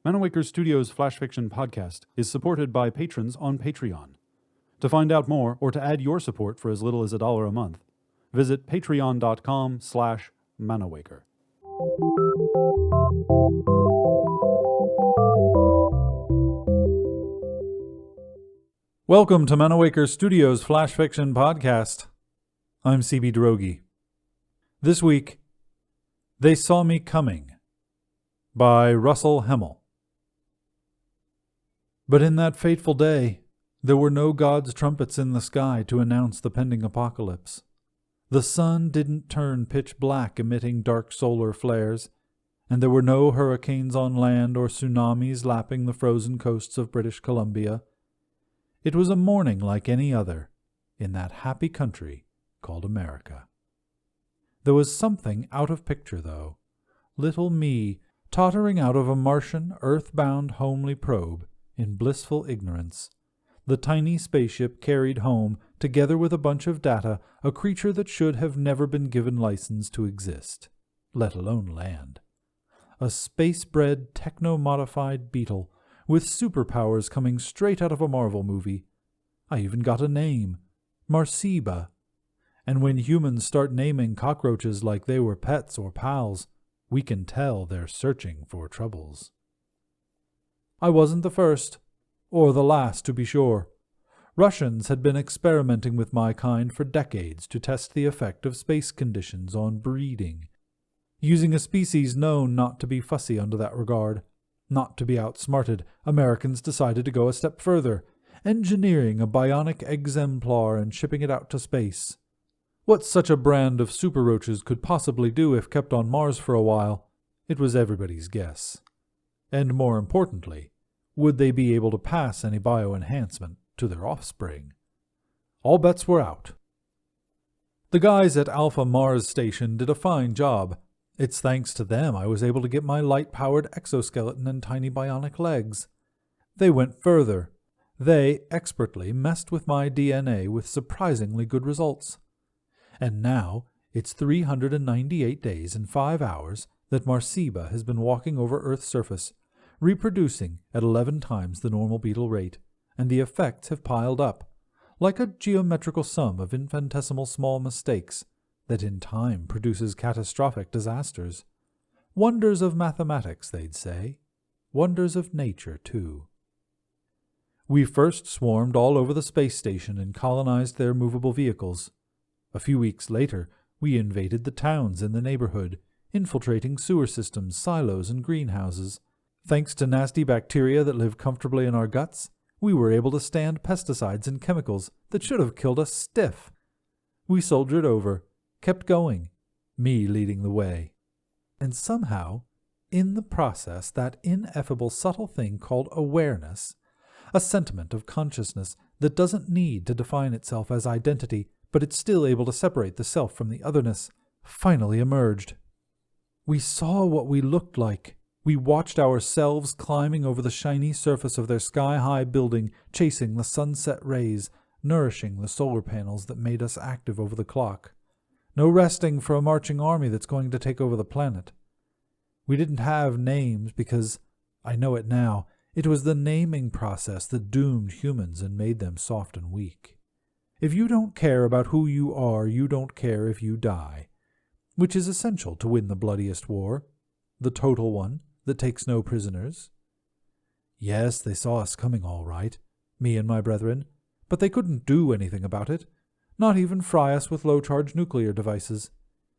Manawaker Studios Flash Fiction Podcast is supported by patrons on Patreon. To find out more or to add your support for as little as $1 a month, visit patreon.com/Manawaker. Welcome to Manawaker Studios Flash Fiction Podcast. I'm CB Drogi. This week, They Saw Me Coming by Russell Hemmell. But in that fateful day, there were no God's trumpets in the sky to announce the pending apocalypse. The sun didn't turn pitch black, emitting dark solar flares, and there were no hurricanes on land or tsunamis lapping the frozen coasts of British Columbia. It was a morning like any other in that happy country called America. There was something out of picture, though. Little me, tottering out of a Martian, earth-bound, homely probe, in blissful ignorance. The tiny spaceship carried home, together with a bunch of data, a creature that should have never been given license to exist, let alone land. A space-bred, techno-modified beetle, with superpowers coming straight out of a Marvel movie. I even got a name, Marciba. And when humans start naming cockroaches like they were pets or pals, we can tell they're searching for troubles. I wasn't the first, or the last to be sure. Russians had been experimenting with my kind for decades to test the effect of space conditions on breeding, using a species known not to be fussy under that regard. Not to be outsmarted, Americans decided to go a step further, engineering a bionic exemplar and shipping it out to space. What such a brand of super roaches could possibly do if kept on Mars for a while, it was everybody's guess. And more importantly, would they be able to pass any bioenhancement to their offspring? All bets were out. The guys at Alpha Mars Station did a fine job. It's thanks to them I was able to get my light-powered exoskeleton and tiny bionic legs. They went further. They expertly messed with my DNA with surprisingly good results. And now, it's 398 days and 5 hours that Marciba has been walking over Earth's surface, reproducing at 11 times the normal beetle rate, and the effects have piled up, like a geometrical sum of infinitesimal small mistakes that in time produces catastrophic disasters. Wonders of mathematics, they'd say. Wonders of nature, too. We first swarmed all over the space station and colonized their movable vehicles. A few weeks later, we invaded the towns in the neighborhood, infiltrating sewer systems, silos, and greenhouses. Thanks to nasty bacteria that live comfortably in our guts, we were able to stand pesticides and chemicals that should have killed us stiff. We soldiered over, kept going, me leading the way. And somehow, in the process, that ineffable subtle thing called awareness, a sentiment of consciousness that doesn't need to define itself as identity, but it's still able to separate the self from the otherness, finally emerged. We saw what we looked like. We watched ourselves climbing over the shiny surface of their sky-high building, chasing the sunset rays, nourishing the solar panels that made us active over the clock. No resting for a marching army that's going to take over the planet. We didn't have names because, I know it now, it was the naming process that doomed humans and made them soft and weak. If you don't care about who you are, you don't care if you die, which is essential to win the bloodiest war, the total one that takes no prisoners. Yes, they saw us coming all right, me and my brethren, but they couldn't do anything about it, not even fry us with low-charge nuclear devices.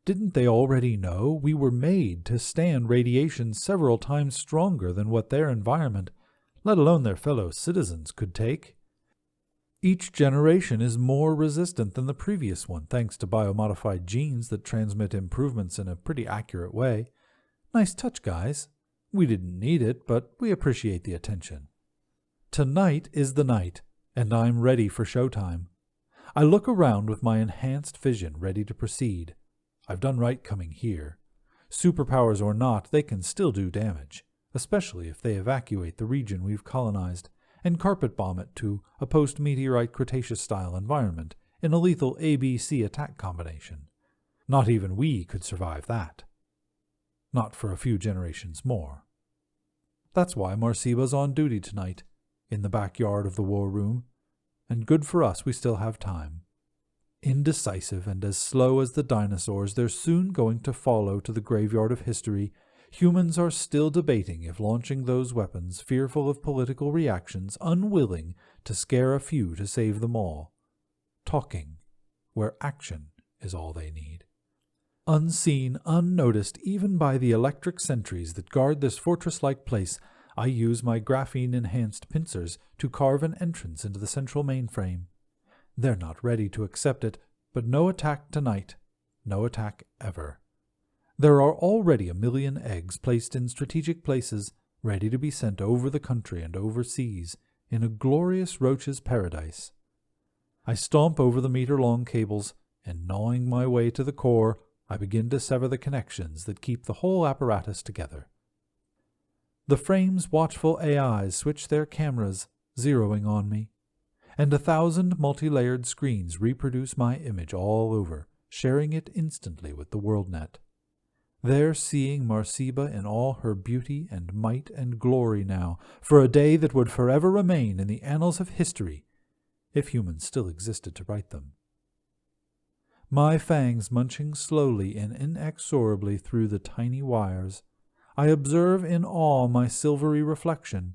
Didn't they already know we were made to stand radiation several times stronger than what their environment, let alone their fellow citizens, could take? Each generation is more resistant than the previous one, thanks to biomodified genes that transmit improvements in a pretty accurate way. Nice touch, guys. We didn't need it, but we appreciate the attention. Tonight is the night, and I'm ready for showtime. I look around with my enhanced vision ready to proceed. I've done right coming here. Superpowers or not, they can still do damage, especially if they evacuate the region we've colonized and carpet bomb it to a post-meteorite Cretaceous-style environment in a lethal ABC attack combination. Not even we could survive that. Not for a few generations more. That's why Marciba's on duty tonight, in the backyard of the war room, and good for us we still have time. Indecisive and as slow as the dinosaurs they're soon going to follow to the graveyard of history, humans are still debating if launching those weapons, fearful of political reactions, unwilling to scare a few to save them all. Talking, where action is all they need. Unseen, unnoticed even by the electric sentries that guard this fortress-like place, I use my graphene-enhanced pincers to carve an entrance into the central mainframe. They're not ready to accept it, but no attack tonight, no attack ever. There are already 1 million eggs placed in strategic places, ready to be sent over the country and overseas, in a glorious roach's paradise. I stomp over the meter-long cables, and gnawing my way to the core, I begin to sever the connections that keep the whole apparatus together. The frame's watchful AIs switch their cameras, zeroing on me, and 1,000 multi-layered screens reproduce my image all over, sharing it instantly with the WorldNet. They're seeing Marciba in all her beauty and might and glory now, for a day that would forever remain in the annals of history, if humans still existed to write them. My fangs munching slowly and inexorably through the tiny wires, I observe in awe my silvery reflection,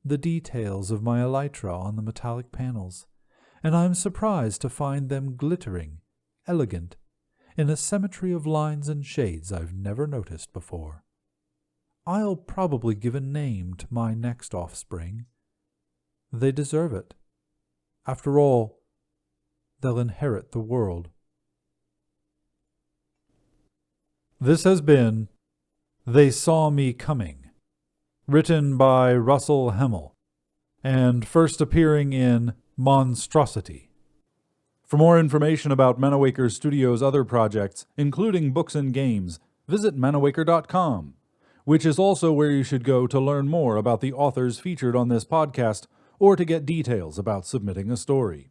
the details of my elytra on the metallic panels, and I'm surprised to find them glittering, elegant, in a symmetry of lines and shades I've never noticed before. I'll probably give a name to my next offspring. They deserve it. After all, they'll inherit the world. This has been They Saw Me Coming, written by Russell Hemmell, and first appearing in Monstrosity. For more information about Manawaker Studios' other projects, including books and games, visit manawaker.com, which is also where you should go to learn more about the authors featured on this podcast or to get details about submitting a story.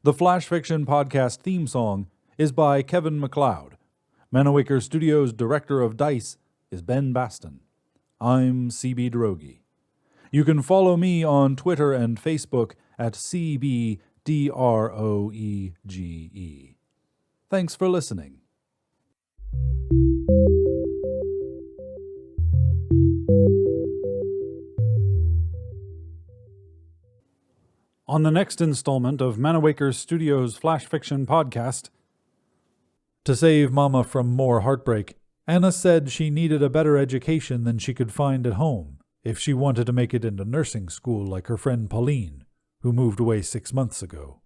The Flash Fiction Podcast theme song is by Kevin MacLeod. Manawaker Studios' Director of Dice is Ben Baston. I'm CB Droege. You can follow me on Twitter and Facebook at CBDroege. Thanks for listening. On the next installment of Manawaker Studios' Flash Fiction Podcast, to save Mama from more heartbreak, Anna said she needed a better education than she could find at home if she wanted to make it into nursing school like her friend Pauline, who moved away 6 months ago.